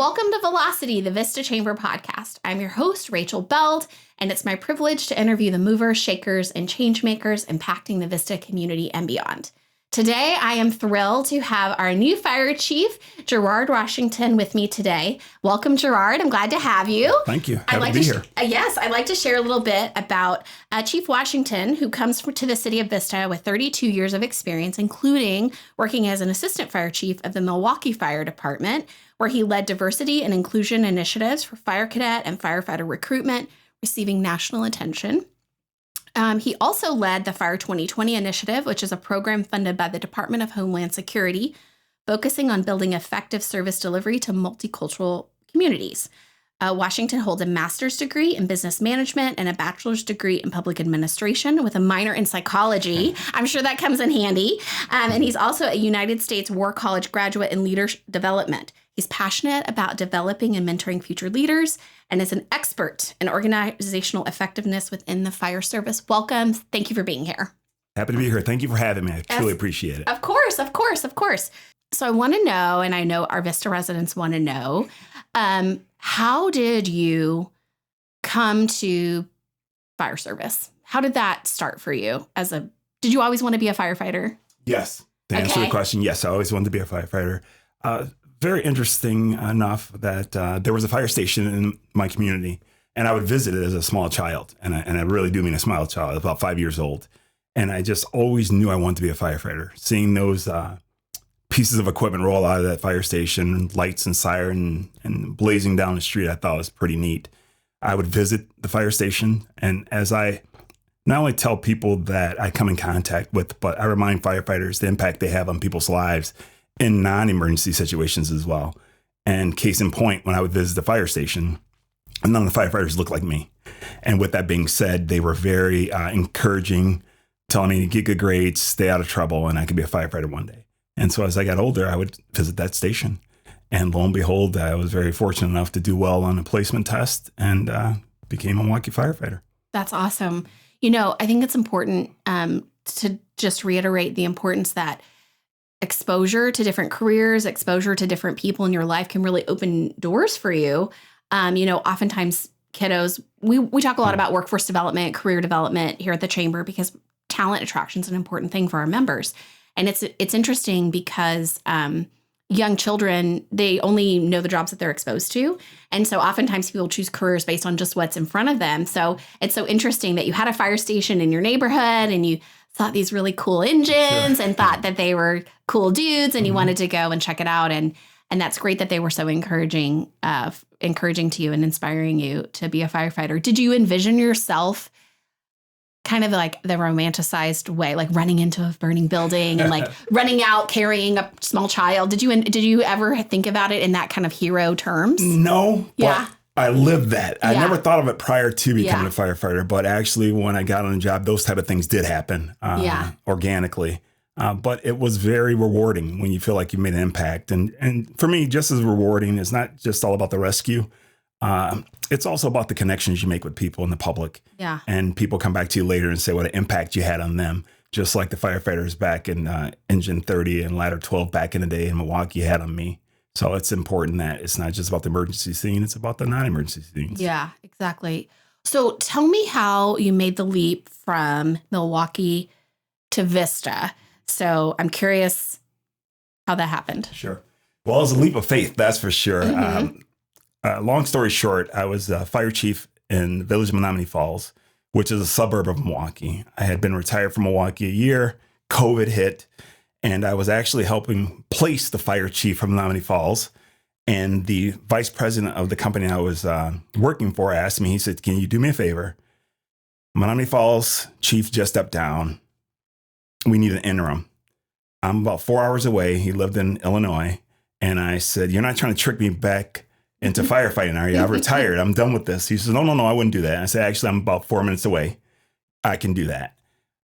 Welcome to Velocity, the Vista Chamber podcast. I'm your host, Rachel Beld, and it's my privilege to interview the movers, shakers, and change makers impacting the Vista community and beyond. Today, I am thrilled to have our new fire chief, Gerard Washington, with me today. Welcome, Gerard. I'm glad to have you. Thank you. Happy to be here. Yes, I'd like to share a little bit about Chief Washington, who comes to the City of Vista with 32 years of experience, including working as an assistant fire chief of the Milwaukee Fire Department, where he led diversity and inclusion initiatives for fire cadet and firefighter recruitment, receiving national attention. He also led the Fire 2020 initiative, which is a program funded by the Department of Homeland Security, focusing on building effective service delivery to multicultural communities. Washington holds a master's degree in business management and a bachelor's degree in public administration with a minor in psychology. I'm sure that comes in handy. And he's also a United States War College graduate in leadership development. He's passionate about developing and mentoring future leaders and is an expert in organizational effectiveness within the fire service. Welcome. Thank you for being here. Happy to be here. Thank you for having me. I truly appreciate it. Of course. So I want to know, and I know our Vista residents want to know, how did you come to fire service? How did that start for you? Did you always want to be a firefighter? Yes. To answer the question, yes, I always wanted to be a firefighter. Very interesting enough that there was a fire station in my community, and I would visit it as a small child. And I really do mean a small child, about 5 years old. And I just always knew I wanted to be a firefighter. Seeing those pieces of equipment roll out of that fire station, lights and siren and blazing down the street, I thought was pretty neat. I would visit the fire station, and as I not only tell people that I come in contact with, but I remind firefighters the impact they have on people's lives in non-emergency situations as well. And case in point, when I would visit the fire station, none of the firefighters looked like me. And with that being said, they were very encouraging, telling me to get good grades, stay out of trouble, and I could be a firefighter one day. And so as I got older, I would visit that station. And lo and behold, I was very fortunate enough to do well on a placement test and became a Milwaukee firefighter. That's awesome. I think it's important to just reiterate the importance that exposure to different careers, exposure to different people in your life can really open doors for you. Oftentimes kiddos, we talk a lot about workforce development, career development here at the Chamber because talent attraction is an important thing for our members. And it's interesting because young children, they only know the jobs that they're exposed to. And so oftentimes people choose careers based on just what's in front of them. So it's so interesting that you had a fire station in your neighborhood and you thought these really cool engines and thought that they were cool dudes and you wanted to go and check it out. And that's great that they were so encouraging to you and inspiring you to be a firefighter. Did you envision yourself kind of like the romanticized way, like running into a burning building and like running out carrying a small child? Did you ever think about it in that kind of hero terms? No. Yeah. But I lived that. I never thought of it prior to becoming a firefighter, but actually when I got on the job, those type of things did happen organically. But it was very rewarding when you feel like you made an impact. And for me, just as rewarding, it's not just all about the rescue. It's also about the connections you make with people in the public. Yeah. And people come back to you later and say what an impact you had on them. Just like the firefighters back in Engine 30 and Ladder 12 back in the day in Milwaukee had on me. So it's important that it's not just about the emergency scene, it's about the non-emergency scenes. Yeah, exactly. So tell me how you made the leap from Milwaukee to Vista. So I'm curious how that happened. Sure. Well, it was a leap of faith, that's for sure. Mm-hmm. Long story short, I was a fire chief in the village of Menominee Falls, which is a suburb of Milwaukee. I had been retired from Milwaukee a year, COVID hit, and I was actually helping place the fire chief from Menominee Falls. And the vice president of the company I was working for asked me, he said, "Can you do me a favor? Menominee Falls chief just stepped down. We need an interim." I'm about 4 hours away. He lived in Illinois. And I said, "You're not trying to trick me back into firefighting, are you? I'm retired. I'm done with this." He says, No, I wouldn't do that. And I said, "Actually, I'm about 4 minutes away. I can do that."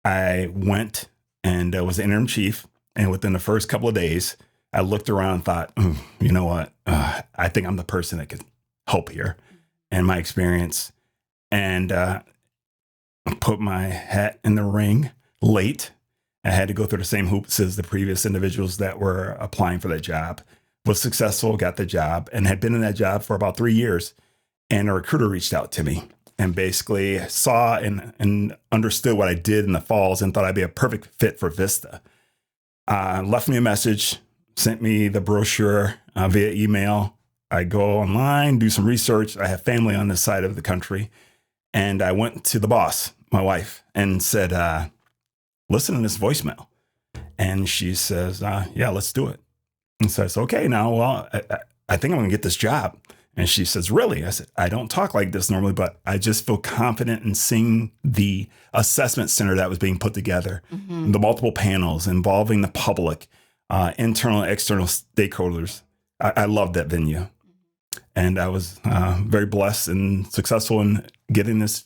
I went and was the interim chief. And within the first couple of days, I looked around and thought, you know what? I think I'm the person that could help here and my experience. And put my hat in the ring late. I had to go through the same hoops as the previous individuals that were applying for that job. was successful, got the job, and had been in that job for about 3 years. And a recruiter reached out to me and basically saw and understood what I did in the falls and thought I'd be a perfect fit for Vista. Left me a message, sent me the brochure via email. I go online, do some research. I have family on this side of the country. And I went to the boss, my wife, and said, listen to this voicemail. And she says, yeah, let's do it. And so I said, okay, now, well, I think I'm going to get this job. And she says, really? I said, I don't talk like this normally, but I just feel confident in seeing the assessment center that was being put together, the multiple panels involving the public, internal and external stakeholders. I loved that venue. And I was very blessed and successful in getting this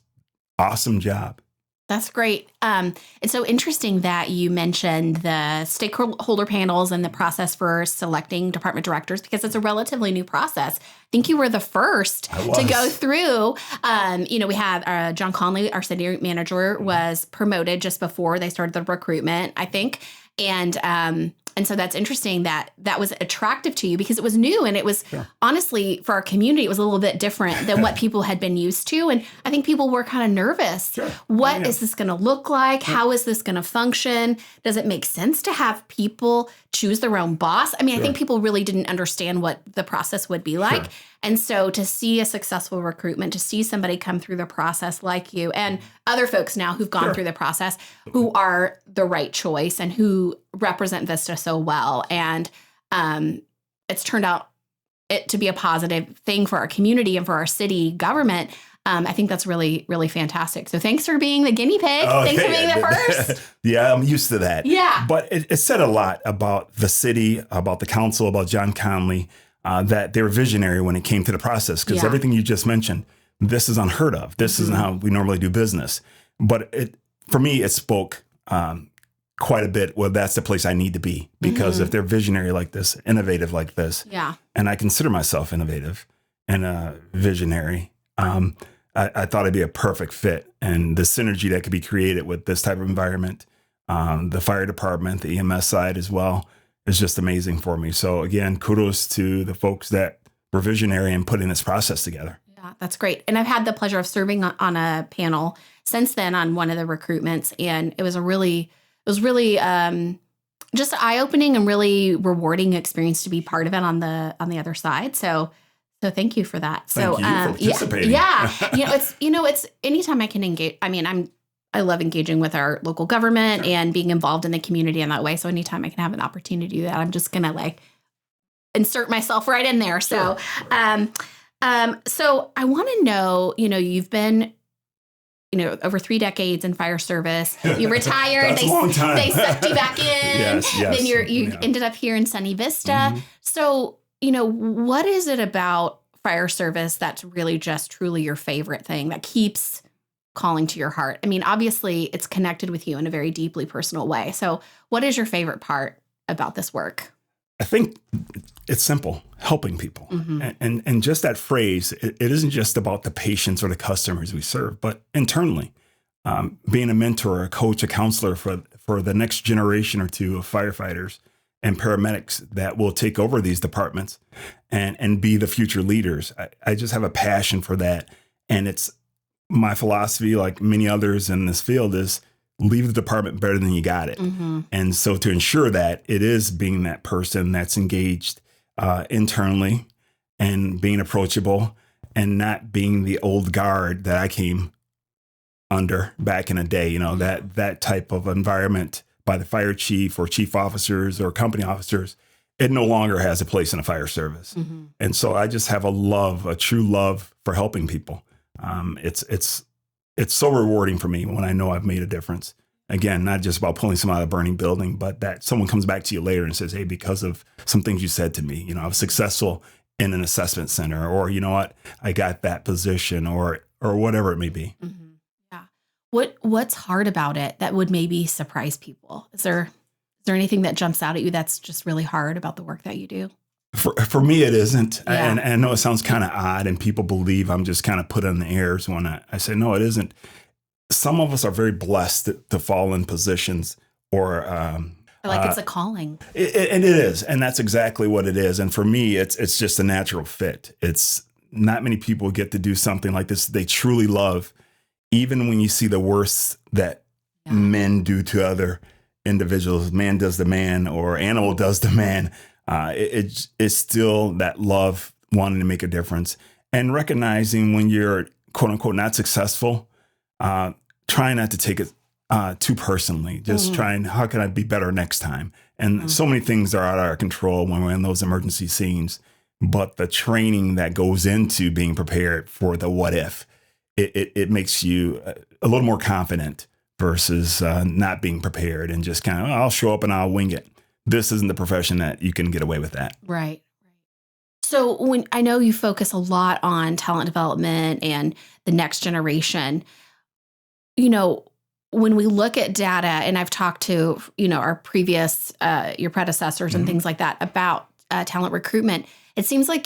awesome job. That's great. It's so interesting that you mentioned the stakeholder panels and the process for selecting department directors, because it's a relatively new process. I think you were the first to go through. We had John Conley, our city manager, was promoted just before they started the recruitment, I think. And so that's interesting that was attractive to you because it was new, and it was honestly, for our community, it was a little bit different than what people had been used to. And I think people were kind of nervous. What is this going to look like? How is this going to function? Does it make sense to have people choose their own boss? I mean, I think people really didn't understand what the process would be like. And so to see a successful recruitment, to see somebody come through the process like you and other folks now who've gone through the process, who are the right choice and who represent Vista so well. And it's turned out it to be a positive thing for our community and for our city government. I think that's really, really fantastic. So thanks for being the guinea pig. Thanks for being the first. Yeah, I'm used to that. Yeah. But it said a lot about the city, about the council, about John Conley, that they were visionary when it came to the process. Because everything you just mentioned, this is unheard of. This isn't how we normally do business. But for me, it spoke quite a bit. Well, that's the place I need to be. Because if they're visionary like this, innovative like this, and I consider myself innovative and visionary, I thought it'd be a perfect fit. And the synergy that could be created with this type of environment, the fire department, the EMS side as well, is just amazing for me. So again, kudos to the folks that were visionary in putting this process together. Yeah, that's great. And I've had the pleasure of serving on a panel since then on one of the recruitments. And it was really just eye-opening and really rewarding experience to be part of it on the other side. So thank you for that. Thank you for participating. It's anytime I can engage. I mean, I love engaging with our local government and being involved in the community in that way. So anytime I can have an opportunity to do that, I'm just going to insert myself right in there. So, so I want to know, you've been, over 3 decades in fire service. You retired. That's a long time. They sucked you back in. Yes. Then you ended up here in sunny Vista. So, what is it about fire service that's really just truly your favorite thing that keeps calling to your heart? I mean, obviously it's connected with you in a very deeply personal way. So what is your favorite part about this work? I think it's simple, helping people. And just that phrase, it isn't just about the patients or the customers we serve, but internally, being a mentor, a coach, a counselor for the next generation or two of firefighters and paramedics that will take over these departments and be the future leaders. I just have a passion for that. And it's my philosophy, like many others in this field, is leave the department better than you got it. And so to ensure that, it is being that person that's engaged internally and being approachable and not being the old guard that I came under back in the day, that type of environment by the fire chief or chief officers or company officers, it no longer has a place in a fire service. And so I just have a true love for helping people. It's so rewarding for me when I know I've made a difference. Again, not just about pulling someone out of a burning building, but that someone comes back to you later and says, hey, because of some things you said to me, I was successful in an assessment center, or you know what, I got that position, or whatever it may be. What's hard about it that would maybe surprise people? Is there anything that jumps out at you that's just really hard about the work that you do? For me, it isn't. And I know it sounds kind of odd, and people believe I'm just kind of put on the airs when I say, no, it isn't. Some of us are very blessed to fall in positions or I feel like it's a calling. And it is. And that's exactly what it is. And for me, it's just a natural fit. It's not many people get to do something like this they truly love, even when you see the worst that men do to other individuals. Man does the man, or animal does the man. It's still that love, wanting to make a difference, and recognizing when you're quote unquote not successful, trying not to take it too personally, just trying, how can I be better next time? And so many things are out of our control when we're in those emergency scenes, but the training that goes into being prepared for the what if, it makes you a little more confident versus not being prepared and just kind of, I'll show up and I'll wing it. This isn't the profession that you can get away with that. Right. So when I know you focus a lot on talent development and the next generation, when we look at data, and I've talked to, our previous, your predecessors and things like that about talent recruitment, it seems like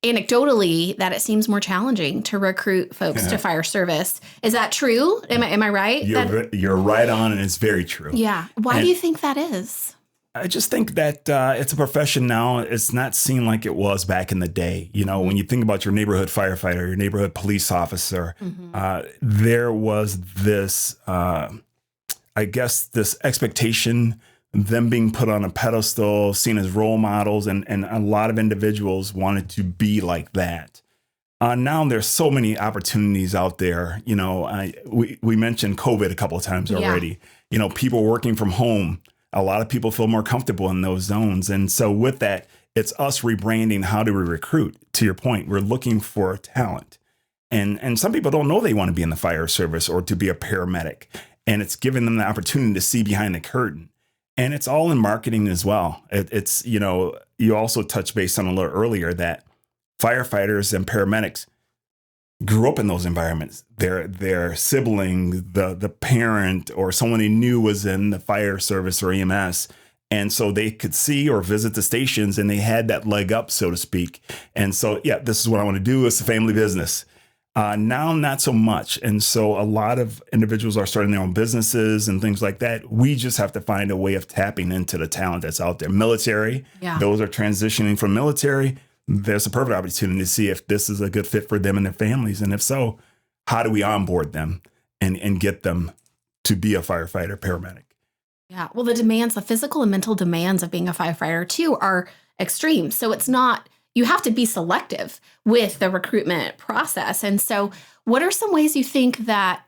anecdotally, that it seems more challenging to recruit folks to fire service. Is that true? Am I right? You're right on, and it's very true. Yeah. Why do you think that is? I just think that it's a profession now. It's not seen like it was back in the day. When you think about your neighborhood firefighter, your neighborhood police officer, there was this, this expectation, them being put on a pedestal, seen as role models, and a lot of individuals wanted to be like that. Now there's so many opportunities out there. We mentioned COVID a couple of times already. People working from home. A lot of people feel more comfortable in those zones. And so with that, it's us rebranding. How do we recruit? To your point, we're looking for talent. And some people don't know they want to be in the fire service or to be a paramedic. And it's giving them the opportunity to see behind the curtain. And it's all in marketing as well. It's you also touched base on a little earlier that firefighters and paramedics grew up in those environments. Their sibling, the parent, or someone they knew was in the fire service or EMS. And so they could see or visit the stations, and they had that leg up, so to speak. And so, this is what I want to do. It's a family business. Now, not so much. And so a lot of individuals are starting their own businesses and things like that. We just have to find a way of tapping into the talent that's out there. Military, those are transitioning from military. There's a perfect opportunity to see if this is a good fit for them and their families. And if so, how do we onboard them and get them to be a firefighter, paramedic? Yeah. Well, the physical and mental demands of being a firefighter too are extreme. So it's not, you have to be selective with the recruitment process. And so what are some ways you think that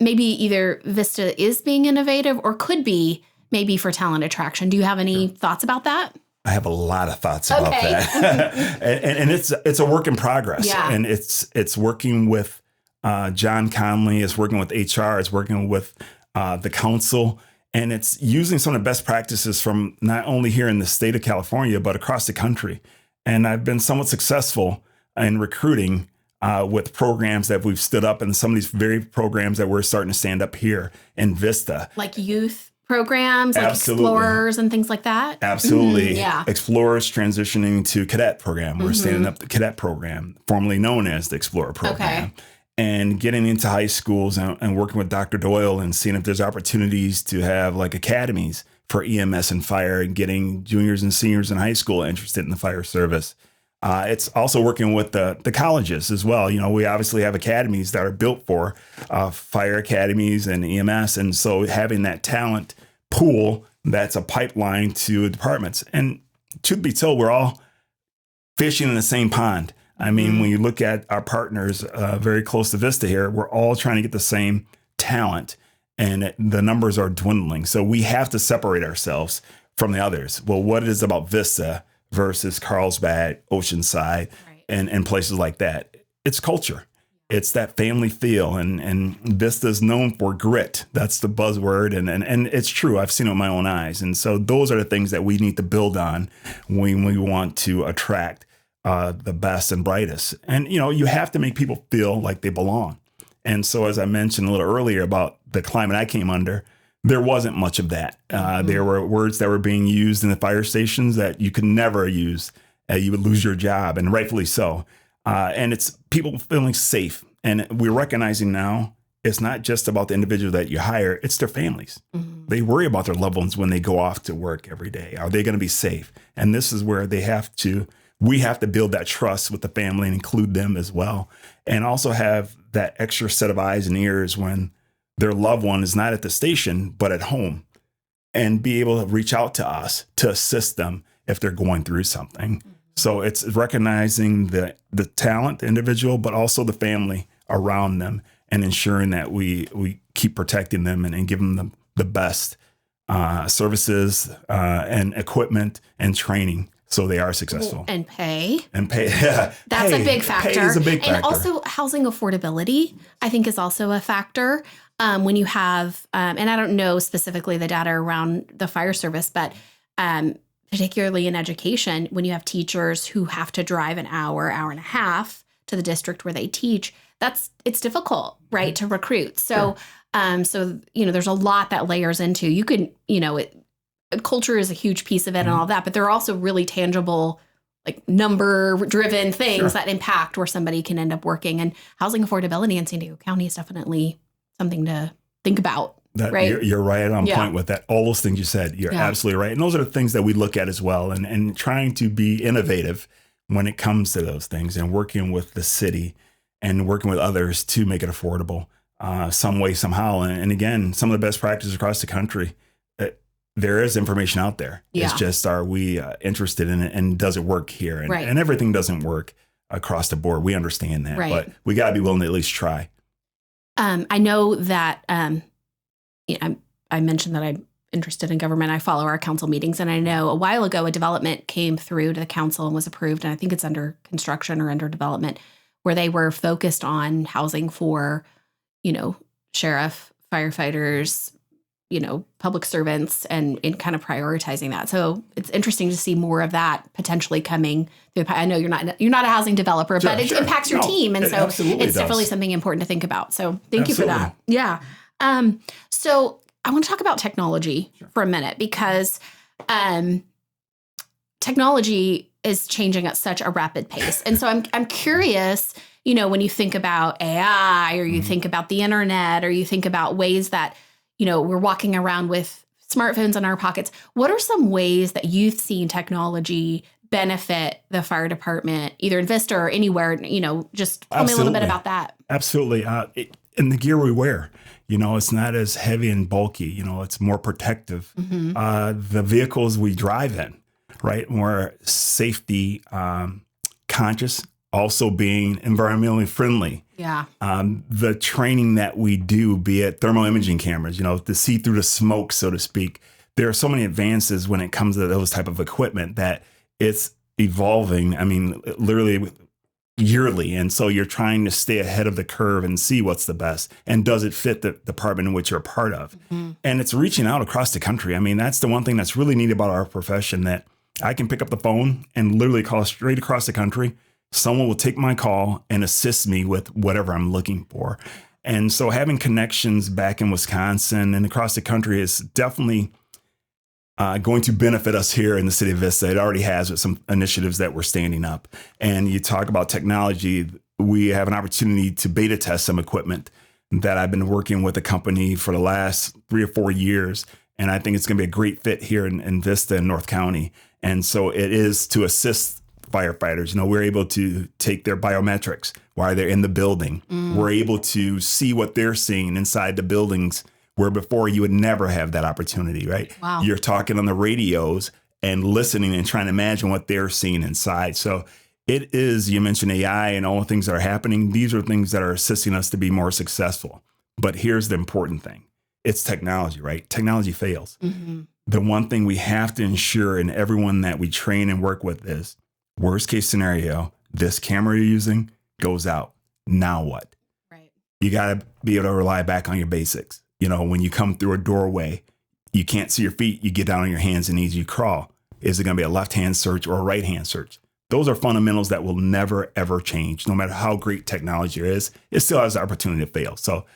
maybe either Vista is being innovative or could be maybe for talent attraction? Do you have any thoughts about that? I have a lot of thoughts about that. and it's a work in progress. Yeah. And it's working with John Conley, it's working with HR, it's working with the council, and it's using some of the best practices from not only here in the state of California, but across the country. And I've been somewhat successful in recruiting with programs that we've stood up, and some of these very programs that we're starting to stand up here in Vista. Like youth programs, like Explorers and things like that? Absolutely. Yeah. Explorers transitioning to cadet program. We're standing up the cadet program, formerly known as the Explorer program. Okay. And getting into high schools and working with Dr. Doyle and seeing if there's opportunities to have like academies for EMS and fire, and getting juniors and seniors in high school interested in the fire service. It's also working with the colleges as well. We obviously have academies that are built for fire academies and EMS. And so having that talent pool, that's a pipeline to departments. And truth be told, we're all fishing in the same pond. I mean, when you look at our partners very close to Vista here, we're all trying to get the same talent, and the numbers are dwindling. So we have to separate ourselves from the others. Well, what it is about Vista versus Carlsbad, Oceanside, and places like that, it's culture. It's that family feel, and Vista is known for grit. That's the buzzword, and it's true. I've seen it with my own eyes. And so those are the things that we need to build on when we want to attract the best and brightest. And, you have to make people feel like they belong. And so, as I mentioned a little earlier about the climate I came under, there wasn't much of that. There were words that were being used in the fire stations that you could never use. You would lose your job, and rightfully so. And it's people feeling safe. And we're recognizing now it's not just about the individual that you hire, it's their families. Mm-hmm. They worry about their loved ones when they go off to work every day. Are they going to be safe? And this is where we have to build that trust with the family and include them as well. And also have that extra set of eyes and ears when their loved one is not at the station, but at home, and be able to reach out to us to assist them if they're going through something. Mm-hmm. So it's recognizing the talent, the individual, but also the family around them, and ensuring that we keep protecting them and giving them the best services and equipment and training so they are successful. And pay. Yeah. That's a big factor. Pay is a big factor. And also housing affordability, I think, is also a factor. When you have, and I don't know specifically the data around the fire service, but particularly in education, when you have teachers who have to drive an hour and a half to the district where they teach, it's difficult, right, to recruit. So, sure. There's a lot that layers into. You can, culture is a huge piece of it, mm-hmm. and all that, but there are also really tangible, like number-driven things sure. that impact where somebody can end up working. And housing affordability in San Diego County is definitely something to think about. Right? You're right on point with that. All those things you said, you're absolutely right. And those are the things that we look at as well, and trying to be innovative when it comes to those things, and working with the city and working with others to make it affordable some way, somehow. And again, some of the best practices across the country, there is information out there. Yeah. It's just, are we interested in it, and does it work here? And, right. and everything doesn't work across the board. We understand that, right. but we got to be willing to at least try. I know that I mentioned that I'm interested in government. I follow our council meetings, and I know a while ago a development came through to the council and was approved, and I think it's under construction or under development, where they were focused on housing for, sheriff, firefighters, public servants, and in kind of prioritizing that. So it's interesting to see more of that potentially coming through. I know you're not a housing developer, but it impacts your team. And so it's definitely something important to think about. So thank you for that. Yeah. So I want to talk about technology for a minute, because technology is changing at such a rapid pace. And so I'm curious, when you think about AI, or you mm-hmm. think about the internet, or you think about ways that, we're walking around with smartphones in our pockets, what are some ways that you've seen technology benefit the fire department, either in Vista or anywhere? Just tell me a little bit about that. Absolutely. In the gear we wear, it's not as heavy and bulky, it's more protective. Mm-hmm. The vehicles we drive in, right, more safety conscious, also being environmentally friendly. Yeah. The training that we do, be it thermal imaging cameras, to see through the smoke, so to speak. There are so many advances when it comes to those type of equipment that it's evolving. I mean, literally yearly. And so you're trying to stay ahead of the curve and see what's the best. And does it fit the department in which you're a part of? Mm-hmm. And it's reaching out across the country. I mean, that's the one thing that's really neat about our profession, that I can pick up the phone and literally call straight across the country. Someone will take my call and assist me with whatever I'm looking for. And so having connections back in Wisconsin and across the country is definitely going to benefit us here in the City of Vista. It already has, with some initiatives that we're standing up. And you talk about technology, we have an opportunity to beta test some equipment that I've been working with a company for the last 3 or 4 years. And I think it's going to be a great fit here in Vista and North County. And so it is to assist firefighters. We're able to take their biometrics while they're in the building. Mm. We're able to see what they're seeing inside the buildings, where before you would never have that opportunity, right? Wow. You're talking on the radios and listening and trying to imagine what they're seeing inside. So it is, you mentioned AI and all the things that are happening. These are things that are assisting us to be more successful. But here's the important thing. It's technology, right? Technology fails. Mm-hmm. The one thing we have to ensure in everyone that we train and work with is, worst case scenario, this camera you're using goes out. Now what? Right. You got to be able to rely back on your basics. When you come through a doorway, you can't see your feet. You get down on your hands and knees, you crawl. Is it going to be a left-hand search or a right-hand search? Those are fundamentals that will never, ever change. No matter how great technology is, it still has the opportunity to fail. So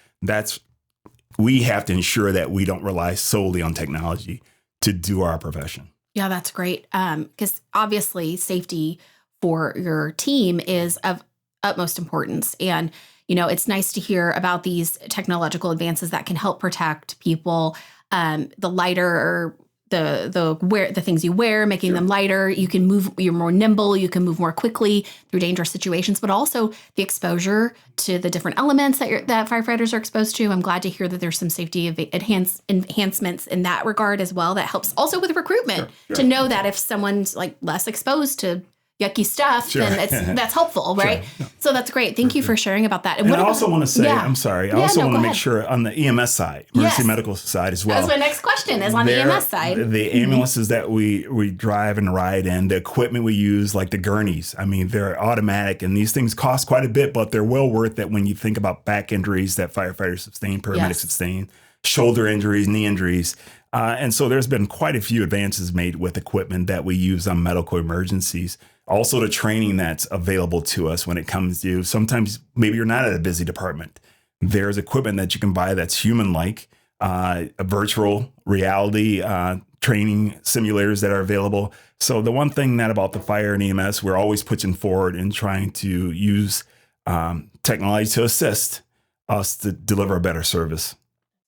we have to ensure that we don't rely solely on technology to do our profession. Yeah, that's great. Because obviously safety for your team is of utmost importance. And, you know, it's nice to hear about these technological advances that can help protect people. The lighter, the things you wear, making them lighter, you can move, you're more nimble, you can move more quickly through dangerous situations, but also the exposure to the different elements that firefighters are exposed to. I'm glad to hear that there's some safety enhancements in that regard as well. That helps also with recruitment to know that if someone's like less exposed to yucky stuff, then that's helpful, right? Sure. So that's great. Thank you for sharing about that. And I also want to say, I'm sorry, I also want to make sure on the EMS side, emergency medical side as well. That's my next question is on the EMS side. The ambulances that we drive and ride in, the equipment we use, like the gurneys, I mean, they're automatic and these things cost quite a bit, but they're well worth it when you think about back injuries that firefighters sustain, paramedics sustain, shoulder injuries, knee injuries. And so there's been quite a few advances made with equipment that we use on medical emergencies. Also, the training that's available to us when it comes to sometimes maybe you're not at a busy department. There's equipment that you can buy that's human-like, a virtual reality training simulators that are available. So the one thing that about the fire and EMS, we're always pushing forward and trying to use technology to assist us to deliver a better service.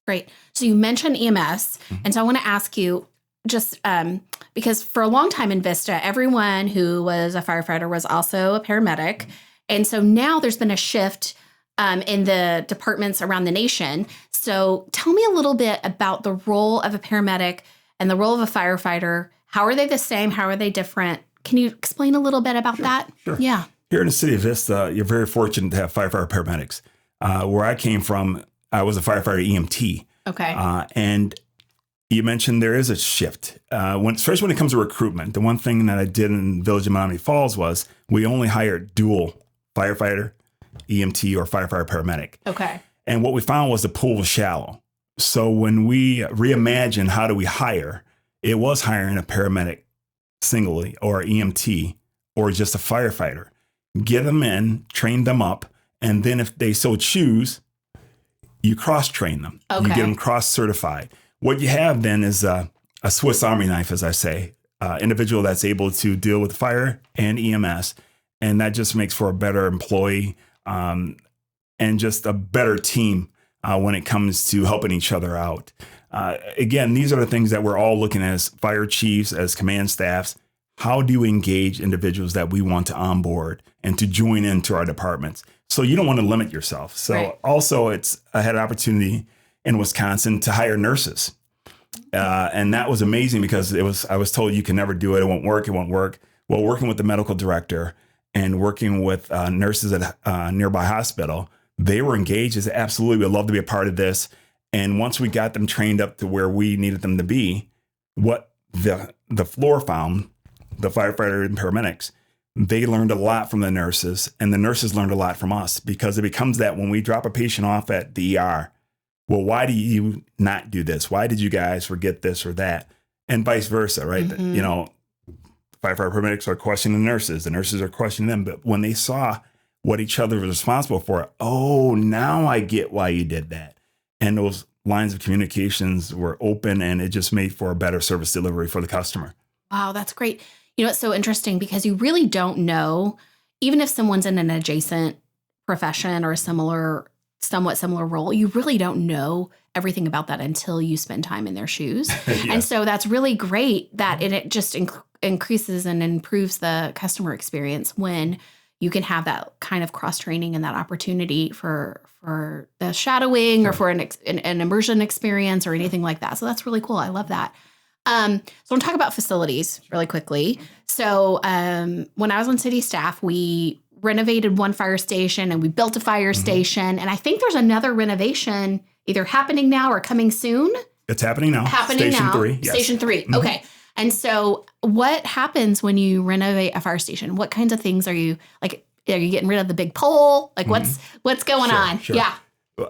Great. So you mentioned EMS, and so I want to ask you, just because for a long time in Vista, everyone who was a firefighter was also a paramedic. And so now there's been a shift in the departments around the nation. So tell me a little bit about the role of a paramedic and the role of a firefighter. How are they the same? How are they different? Can you explain a little bit about that? Sure. Yeah. Here in the City of Vista, you're very fortunate to have firefighter paramedics. Where I came from, I was a firefighter EMT. Okay. And you mentioned there is a shift, especially when it comes to recruitment. The one thing that I did in Village of Menominee Falls was we only hired dual firefighter, EMT, or firefighter paramedic. Okay. And what we found was the pool was shallow. So when we reimagined how do we hire, it was hiring a paramedic singly or EMT or just a firefighter. Get them in, train them up, and then if they so choose, you cross-train them. Okay. You get them cross-certified. What you have then is a Swiss Army knife, as I say, individual that's able to deal with fire and EMS. And that just makes for a better employee and just a better team when it comes to helping each other out. Again, these are the things that we're all looking at as fire chiefs, as command staffs. How do we engage individuals that we want to onboard and to join into our departments? So you don't want to limit yourself. So also I had an opportunity in Wisconsin to hire nurses. And that was amazing because I was told you can never do it. It won't work. Well, working with the medical director and working with nurses at a nearby hospital, they were engaged as absolutely, we'd love to be a part of this. And once we got them trained up to where we needed them to be, what the floor found, the firefighter and paramedics, they learned a lot from the nurses and the nurses learned a lot from us because it becomes that when we drop a patient off at the ER, well, why do you not do this? Why did you guys forget this or that? And vice versa, right? Mm-hmm. You know, firefighter paramedics are questioning the nurses are questioning them. But when they saw what each other was responsible for, oh, now I get why you did that. And those lines of communications were open and it just made for a better service delivery for the customer. Wow, that's great. You know, it's so interesting because you really don't know, even if someone's in an adjacent profession or a somewhat similar role, you really don't know everything about that until you spend time in their shoes. Yes. And so that's really great that it just increases and improves the customer experience when you can have that kind of cross-training and that opportunity for the shadowing or for an immersion experience or anything like that. So that's really cool. I love that. So I'm going to talk about facilities really quickly. So when I was on city staff, we renovated one fire station and we built a fire station. And I think there's another renovation either happening now or coming soon. It's happening now. Station 3. Yes. Station 3. Mm-hmm. Okay. And so what happens when you renovate a fire station? What kinds of things are you like? Are you getting rid of the big pole? Like what's going on? Sure. Yeah.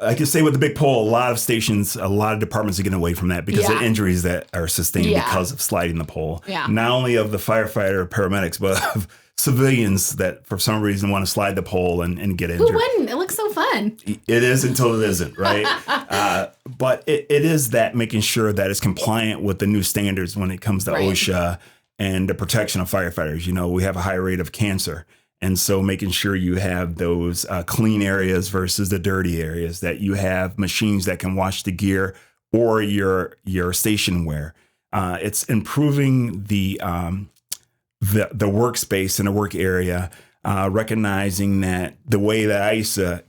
I can say with the big pole, a lot of stations, a lot of departments are getting away from that because of injuries that are sustained because of sliding the pole. Yeah. Not only of the firefighter, paramedics, but of civilians that for some reason want to slide the pole and get injured. Who wouldn't? It looks so fun. It is until it isn't, right? But it is that making sure that it's compliant with the new standards when it comes to OSHA and the protection of firefighters. You know, we have a high rate of cancer. And so making sure you have those clean areas versus the dirty areas, that you have machines that can wash the gear or your station wear. It's improving the workspace and the work area, recognizing that the way that I used to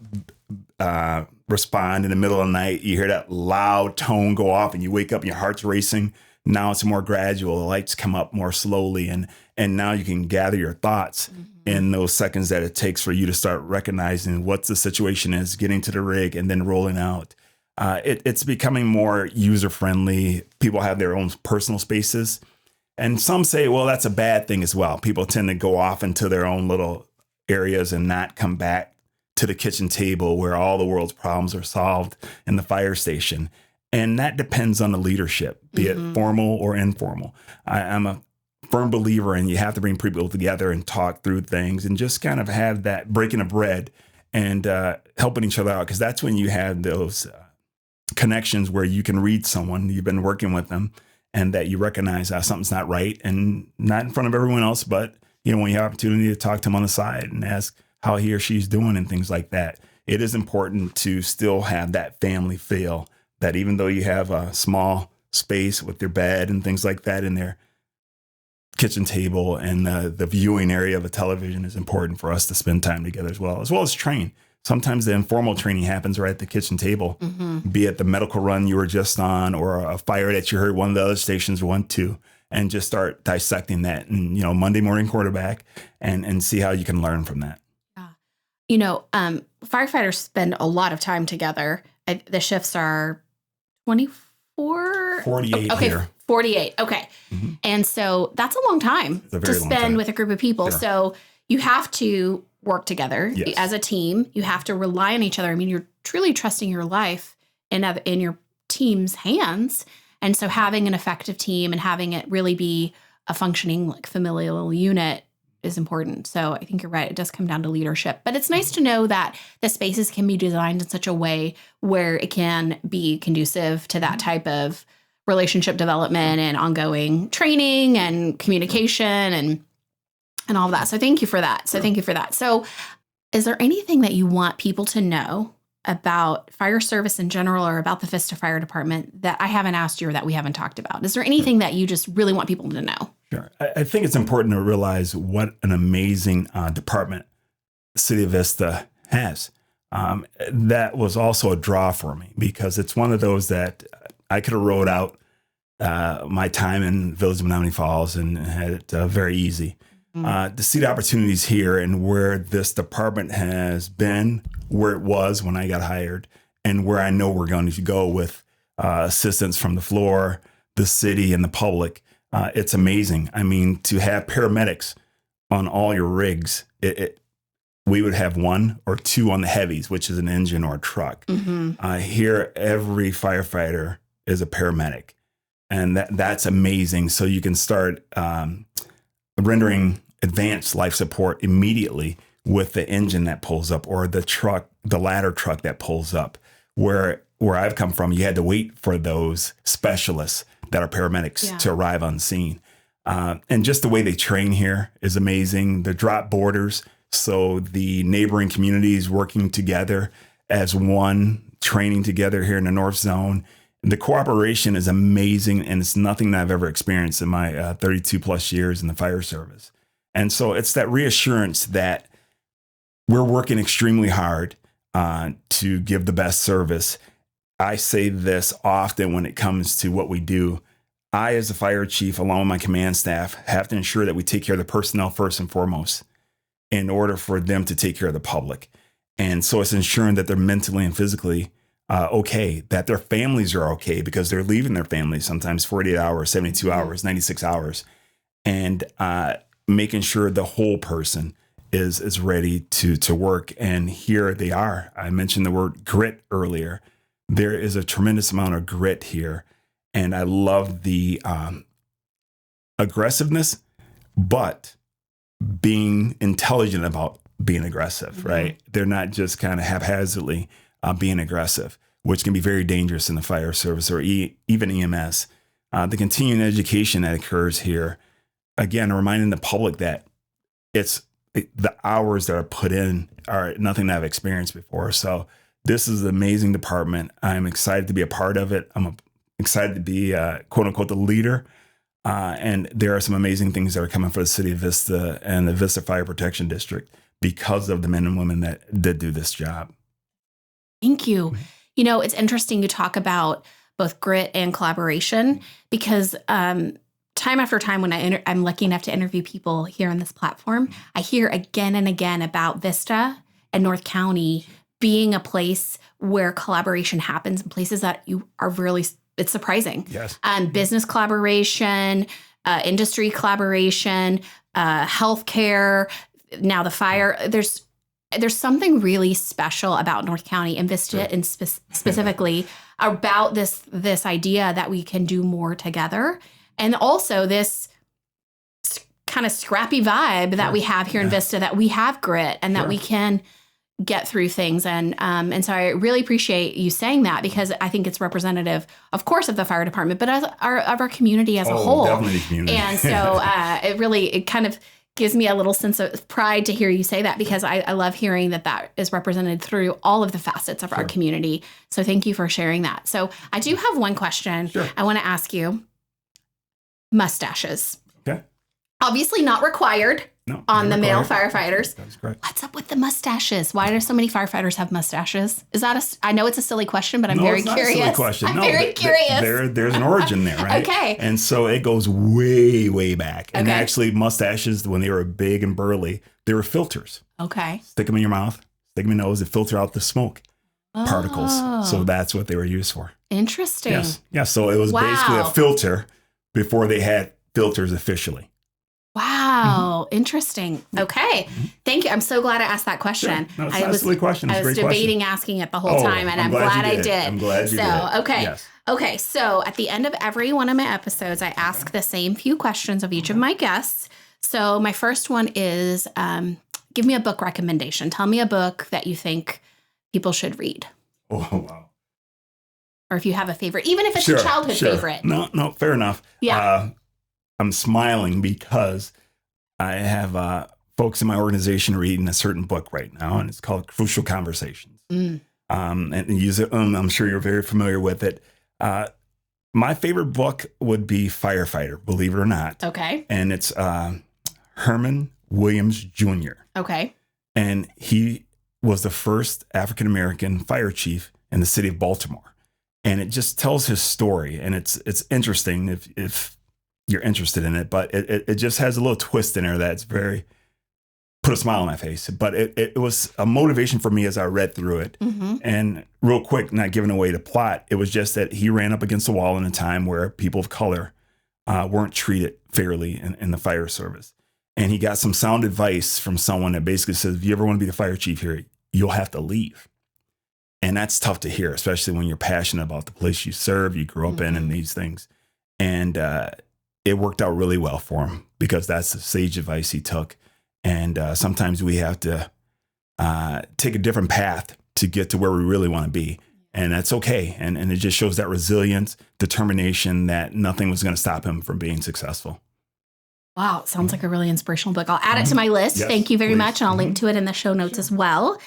respond in the middle of the night, you hear that loud tone go off and you wake up and your heart's racing. Now it's more gradual. The lights come up more slowly, and now you can gather your thoughts in those seconds that it takes for you to start recognizing what the situation is, getting to the rig, and then rolling out. It's becoming more user-friendly. People have their own personal spaces. And some say, well, that's a bad thing as well. People tend to go off into their own little areas and not come back to the kitchen table where all the world's problems are solved in the fire station. And that depends on the leadership, be it formal or informal. I'm a firm believer in you have to bring people together and talk through things and just kind of have that breaking of bread and helping each other out, because that's when you have those connections where you can read someone, you've been working with them, and that you recognize something's not right, and not in front of everyone else, but when you have opportunity to talk to them on the side and ask how he or she's doing and things like that. It is important to still have that family feel, that even though you have a small space with your bed and things like that in there, kitchen table and the viewing area of a television is important for us to spend time together as well as train. Sometimes the informal training happens right at the kitchen table, be it the medical run you were just on or a fire that you heard one of the other stations went to, and just start dissecting that and, Monday morning quarterback and see how you can learn from that. Firefighters spend a lot of time together. The shifts are 24? 48 okay, here. 48. Okay. And so that's a long time to spend with a group of people. Sure. So you have to work together as a team. You have to rely on each other. I mean, you're truly trusting your life in your team's hands. And so having an effective team and having it really be a functioning familial unit is important. So I think you're right. It does come down to leadership, but it's nice to know that the spaces can be designed in such a way where it can be conducive to that type of relationship development and ongoing training and communication and all of that. So thank you for that. So is there anything that you want people to know about fire service in general or about the Vista Fire Department that I haven't asked you or that we haven't talked about? Is there anything that you just really want people to know? Sure. I think it's important to realize what an amazing department City of Vista has. That was also a draw for me because it's one of those that I could have rode out my time in Village of Menominee Falls and had it very easy. To see the opportunities here and where this department has been, where it was when I got hired, and where I know we're going to go with assistance from the floor, the city, and the public. It's amazing. I mean, to have paramedics on all your rigs, we would have one or two on the heavies, which is an engine or a truck. Here, every firefighter is a paramedic, and that's amazing. So you can start rendering advanced life support immediately with the engine that pulls up or the truck, the ladder truck that pulls up. Where I've come from, you had to wait for those specialists that are paramedics to arrive on scene. And just the way they train here is amazing. The drop borders, so the neighboring communities working together as one, training together here in the North Zone. The cooperation is amazing, and it's nothing that I've ever experienced in my 32 plus years in the fire service. And so it's that reassurance that we're working extremely hard to give the best service. I say this often when it comes to what we do. I, as a fire chief, along with my command staff, have to ensure that we take care of the personnel first and foremost in order for them to take care of the public. And so it's ensuring that they're mentally and physically okay, that their families are okay because they're leaving their families sometimes 48 hours, 72 hours, 96 hours, and making sure the whole person is ready to work. And here they are. I mentioned the word grit earlier. There is a tremendous amount of grit here. And I love the aggressiveness, but being intelligent about being aggressive, right? They're not just kind of haphazardly being aggressive, which can be very dangerous in the fire service or even EMS. The continuing education that occurs here, again, reminding the public that it's the hours that are put in are nothing that I've experienced before. So this is an amazing department. I'm excited to be a part of it. I'm excited to be, quote unquote, the leader. And there are some amazing things that are coming for the City of Vista and the Vista Fire Protection District because of the men and women that did do this job. Thank you. You know, it's interesting you talk about both grit and collaboration because time after time when I'm lucky enough to interview people here on this platform, I hear again and again about Vista and North County being a place where collaboration happens in places that you are really, it's surprising. Yes. Business collaboration, industry collaboration, healthcare, now the fire. There's something really special about North County and Vista and specifically about this idea that we can do more together. And also this kind of scrappy vibe that we have here in Vista, that we have grit and that we can get through things. And so I really appreciate you saying that because I think it's representative, of course, of the fire department, but of our community as a whole. Definitely the community. And so it kind of gives me a little sense of pride to hear you say that because I love hearing that is represented through all of the facets of our community. So thank you for sharing that. So I do have one question I want to ask you. Mustaches. Okay. Obviously not required on the male firefighters. That's correct. What's up with the mustaches? Why do so many firefighters have mustaches? Is that I know it's a silly question, but I'm very curious. It's not a silly question. I'm very curious. There's an origin there, right? Okay. And so it goes way, way back. And Okay. actually mustaches, when they were big and burly, they were filters. Okay. Stick them in your mouth, stick them in your nose, and filter out the smoke particles. So that's what they were used for. Interesting. Yes. Yeah. So it was basically a filter before they had filters officially. Wow. Interesting. Okay. Thank you. I'm so glad I asked that question. Sure. No, it's not a silly question. It's I a was great debating question. asking it the whole time, and I'm glad I did. I'm glad you did. Okay. Yes. Okay. So at the end of every one of my episodes, I ask the same few questions of each of my guests. So my first one is, give me a book recommendation. Tell me a book that you think people should read. Oh, wow. Or if you have a favorite, even if it's a childhood favorite. No, fair enough. Yeah. I'm smiling because I have folks in my organization reading a certain book right now, and it's called Crucial Conversations. And use it. I'm sure you're very familiar with it. My favorite book would be Firefighter, believe it or not. Okay. And it's Herman Williams Jr. Okay. And he was the first African-American fire chief in the city of Baltimore. And it just tells his story. And it's interesting if you're interested in it, but it just has a little twist in there that's very, put a smile on my face. But it was a motivation for me as I read through it. Mm-hmm. And real quick, not giving away the plot, it was just that he ran up against the wall in a time where people of color weren't treated fairly in the fire service. And he got some sound advice from someone that basically says, if you ever want to be the fire chief here, you'll have to leave. And that's tough to hear, especially when you're passionate about the place you serve, you grew up in, and these things. And it worked out really well for him because that's the sage advice he took. And sometimes we have to take a different path to get to where we really want to be. And that's okay. And it just shows that resilience, determination that nothing was going to stop him from being successful. Wow. Sounds like a really inspirational book. I'll add it to my list. Yes, Thank you very much. And I'll link to it in the show notes as well.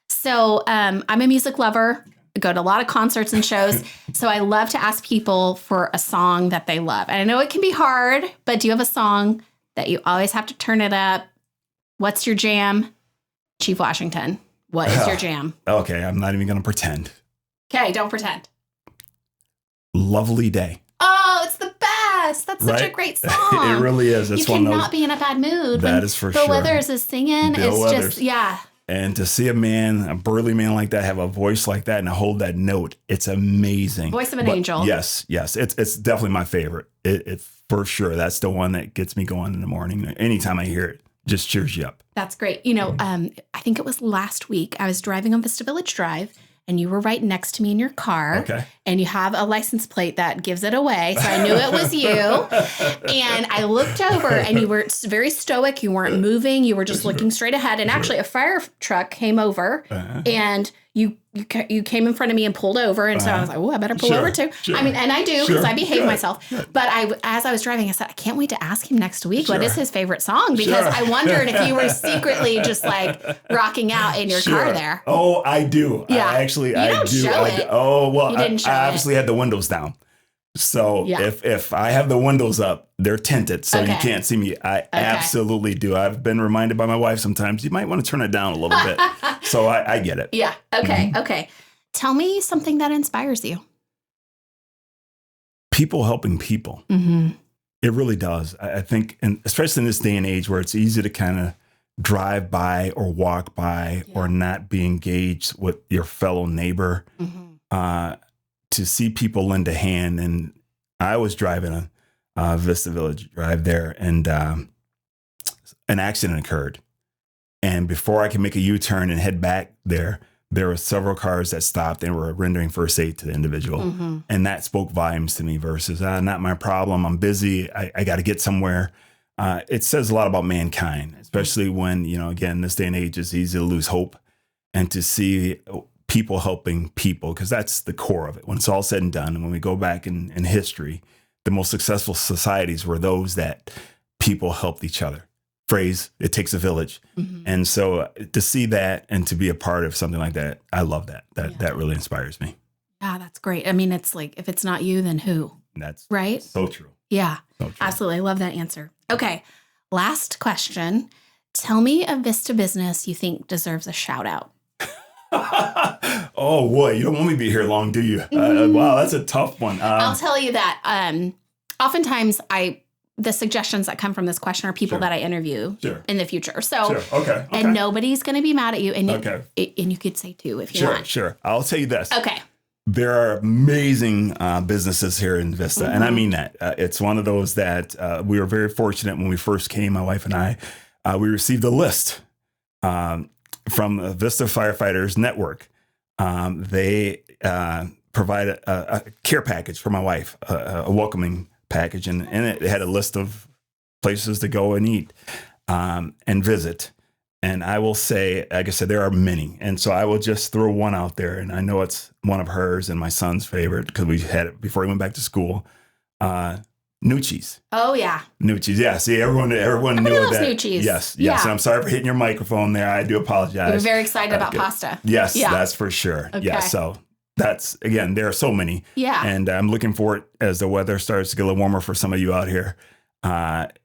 So I'm a music lover. I go to a lot of concerts and shows. So I love to ask people for a song that they love. And I know it can be hard, but do you have a song that you always have to turn it up? What's your jam? Chief Washington, what is your jam? Okay, I'm not even going to pretend. Okay, don't pretend. Lovely Day. Oh, it's the best. That's such a great song. It really is. It's you cannot be in a bad mood. That is for sure. Bill Withers is singing. Bill Withers. Just, yeah. And to see a burly man like that, have a voice like that and hold that note, it's amazing. Voice of an angel. Yes. It's definitely my favorite. It for sure. That's the one that gets me going in the morning. Anytime I hear it, just cheers you up. That's great. You know, I think it was last week. I was driving on Vista Village Drive, and you were right next to me in your car. Okay. And you have a license plate that gives it away. So I knew it was you. And I looked over, and you were very stoic. You weren't moving. You were just looking straight ahead. And actually, a fire truck came over, and you you came in front of me and pulled over. And so I was like, oh, I better pull over too. Sure. I mean, and I do because I behave myself. Good. But as I was driving, I said, I can't wait to ask him next week what is his favorite song, because I wondered if you were secretly just like rocking out in your car there. Oh, I do. Yeah. I do. Oh, well, I obviously had the windows down. So if I have the windows up, they're tinted, so you can't see me. I absolutely do. I've been reminded by my wife sometimes, you might want to turn it down a little bit. So I get it. Yeah. Okay. Mm-hmm. Okay. Tell me something that inspires you. People helping people. Mm-hmm. It really does. I think, and especially in this day and age where it's easy to kind of drive by or walk by or not be engaged with your fellow neighbor. Mm-hmm. To see people lend a hand. And I was driving a Vista Village Drive there, and an accident occurred. And before I could make a U-turn and head back there were several cars that stopped and were rendering first aid to the individual. Mm-hmm. And that spoke volumes to me versus, not my problem. I'm busy. I got to get somewhere. It says a lot about mankind, especially when, again, this day and age, it's easy to lose hope, and to see people helping people, because that's the core of it. When it's all said and done, and when we go back in history, the most successful societies were those that people helped each other. Phrase, it takes a village. Mm-hmm. And so to see that and to be a part of something like that, I love that. That really inspires me. Yeah, that's great. I mean, it's like, if it's not you, then who? That's right. So true. Yeah, so true. Absolutely. I love that answer. Okay. Last question. Tell me a Vista business you think deserves a shout out. Oh boy, you don't want me to be here long, do you? Wow, that's a tough one. I'll tell you that oftentimes the suggestions that come from this question are people that I interview in the future. So, okay. And nobody's going to be mad at you. And and you could say too if you want. Sure. I'll tell you this. Okay. There are amazing businesses here in Vista, and I mean that. It's one of those that we were very fortunate when we first came. My wife and I, we received a list from the Vista Firefighters Network. They provide a care package for my wife, a welcoming package, and in it had a list of places to go and eat and visit. And I will say, like I said, there are many. And so I will just throw one out there. And I know it's one of hers and my son's favorite because we had it before he went back to school. Nuccis. Oh, yeah. Nuccis. Yeah. See, everyone knew that. Nuccis. Yes. Yeah. And I'm sorry for hitting your microphone there. I do apologize. We're very excited about pasta. Yes, that's for sure. Okay. Yeah. So that's, again, there are so many. Yeah. And I'm looking forward as the weather starts to get a little warmer for some of you out here,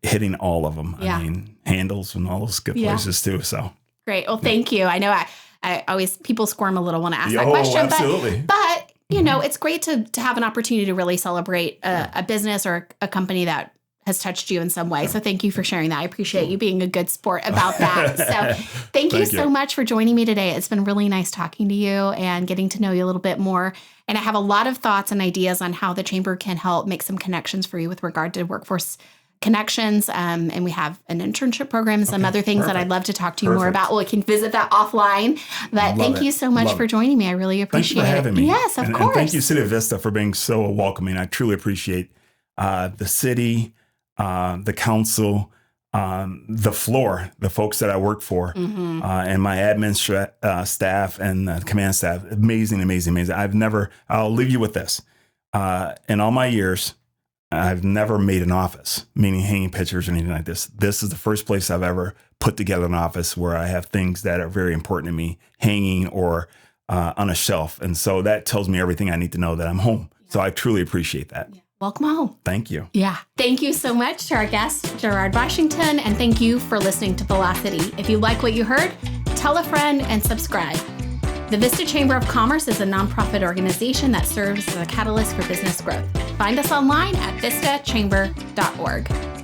hitting all of them. Yeah. I mean, Handles and all those good places too. So great. Well, thank you. I know I always, people squirm a little when I ask that question. Absolutely. But you know, it's great to have an opportunity to really celebrate a business or a company that has touched you in some way. So thank you for sharing that. I appreciate you being a good sport about that. So thank you so much for joining me today. It's been really nice talking to you and getting to know you a little bit more. And I have a lot of thoughts and ideas on how the Chamber can help make some connections for you with regard to workforce connections. And we have an internship program and some other things that I'd love to talk to you more about. Well, we can visit that offline. But thank you so much for joining me. I really appreciate it. Thank you for having me. Yes, of course. And thank you, City of Vista, for being so welcoming. I truly appreciate the city, the council, the floor, the folks that I work for, and my admin staff and the command staff. Amazing. I'll leave you with this. In all my years, I've never made an office, meaning hanging pictures or anything like this. This is the first place I've ever put together an office where I have things that are very important to me hanging or on a shelf. And so that tells me everything I need to know that I'm home. Yeah. So I truly appreciate that. Yeah. Welcome home. Thank you. Yeah. Thank you so much to our guest, Gerard Washington, and thank you for listening to Velocity. If you like what you heard, tell a friend and subscribe. The Vista Chamber of Commerce is a nonprofit organization that serves as a catalyst for business growth. Find us online at vistachamber.org.